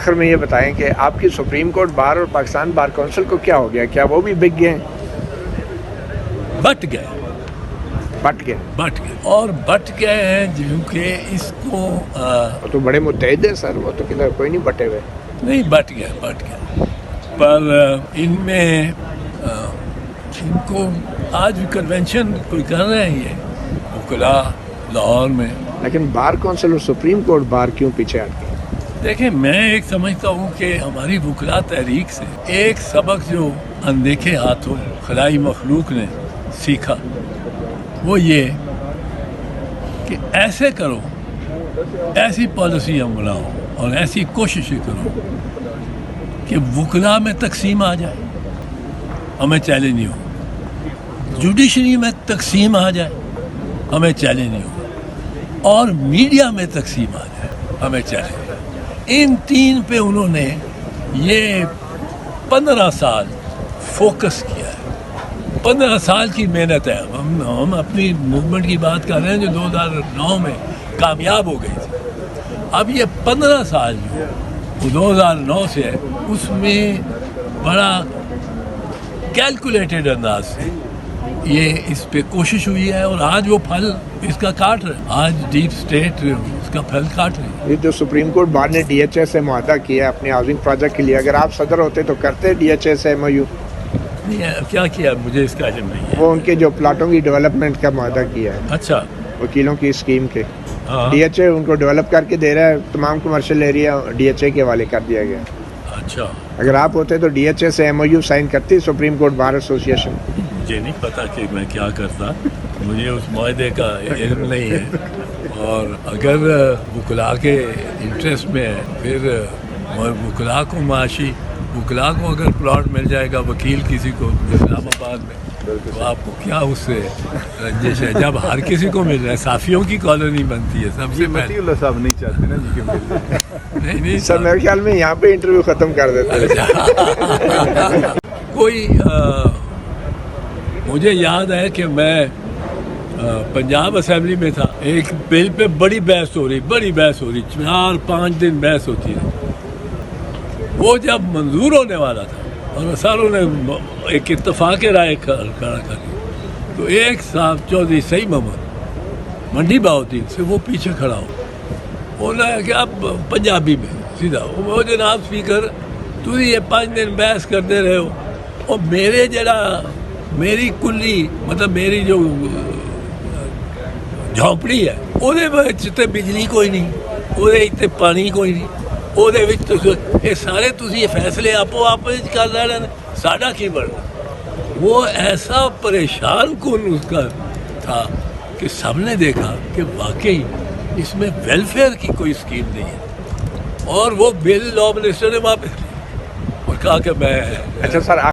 آخر میں یہ بتائیں کہ آپ کی سپریم کورٹ بار اور پاکستان بار کونسل کو کیا ہو گیا؟ کیا وہ بھی بک گئے ہیں؟ بٹ گئے اور بٹ گئے ہیں کیونکہ اس کو وہ تو بڑے متحد ہیں سر، وہ تو کدھر کوئی نہیں بٹے ہوئے. نہیں بٹ گئے پر ان میں ان کو آج بھی کنونشن کوئی کر رہے ہیں یہ وکلاء لاہور میں. لیکن بار کونسل اور سپریم کورٹ بار کیوں پیچھے ہٹ گئی؟ دیکھیں میں ایک سمجھتا ہوں کہ ہماری وکلاء تحریک سے ایک سبق جو اندیکھے ہاتھوں خلائی مخلوق نے سیکھا وہ یہ کہ ایسے کرو، ایسی پالیسیاں بناؤ اور ایسی کوششیں کرو کہ وکلاء میں تقسیم آ جائے، ہمیں چیلنج نہیں ہو. جوڈیشری میں تقسیم آ جائے، ہمیں چیلنج نہیں ہو. اور میڈیا میں تقسیم آ جائے، ہمیں چیلنج نہیں ہو. ان تین پہ انہوں نے یہ 15 سال فوکس کیا ہے. 15 سال کی محنت ہے. ہم اپنی موومنٹ کی بات کر رہے ہیں جو 2009 میں کامیاب ہو گئی تھی. اب یہ 15 سال جو وہ 2009 سے ہے، اس میں بڑا کیلکولیٹڈ انداز سے یہ اس پہ کوشش ہوئی ہے اور آج وہ پھل اس کا کاٹ رہے ہیں. آج ڈیپ اسٹیٹ اس کا پھل کاٹ رہی ہے. یہ جو سپریم کورٹ بار نے ڈی ایچ اے سے معاہدہ کیا ہے اپنے ہاؤسنگ پروجیکٹ کے لیے، اگر آپ صدر ہوتے تو کرتے ڈی ایچ اے سے ایم او یو؟ کیا کیا مجھے اس کا علم نہیں ہے. وہ ان کے جو پلاٹوں کی ڈیولپمنٹ کا معاہدہ کیا ہے اچھا، وکیلوں کی اسکیم کے، ہاں ڈی ایچ اے ان کو ڈیولپ کر کے دے رہا ہے. تمام commercial area D H A کے حوالے کر دیا گیا. اچھا، اگر آپ ہوتے تو ڈی ایچ اے سے ایم او یو سائن کرتی سپریم کورٹ بار ایسوسی ایشن؟ مجھے نہیں پتا کہ میں کیا کرتا، مجھے اس معاہدے کا علم نہیں ہے. اور اگر وکلاء کے انٹرسٹ میں ہے پھر وکلاء کو معاشی وکلاء کو اگر پلاٹ مل جائے گا وکیل کسی کو اسلام آباد میں تو آپ کو کیا اس سے رنجش ہے؟ جب ہر کسی کو مل رہا ہے، صحافیوں کی کالونی بنتی ہے سب سے پہلے. اللہ صاحب نہیں چاہتے نا جی کہ مل جائے. نہیں سر میرے خیال میں یہاں پہ انٹرویو ختم کر دیتے ہیں. کوئی مجھے یاد ہے کہ میں پنجاب اسمبلی میں تھا، ایک بل پہ بڑی بحث ہو رہی 4-5 دن بحث ہوتی ہے. وہ جب منظور ہونے والا تھا اور ساروں نے ایک اتفاق رائے کھڑا کر دی تو ایک صاحب چودھری سعید محمد منڈی بہاؤدین سے وہ پیچھے کھڑا ہو. بولا ہے کہ آپ پنجابی میں سیدھا وہ جناب اسپیکر تو یہ 5 دن بحث کرتے رہے ہو اور میری کلی مطلب میری جو جھونپڑی ہے وہ بجلی کوئی نہیں، وہ پانی کوئی نہیں، وہ سارے تھی یہ فیصلے آپ کر رہے ہیں، ساڈا کی بڑھنا. وہ ایسا پریشان کن اس کا تھا کہ سب نے دیکھا کہ واقعی اس میں ویلفیئر کی کوئی اسکیم نہیں ہے. اور وہ بل لا منسٹر نے واپس اور کہا کہ میں اچھا سر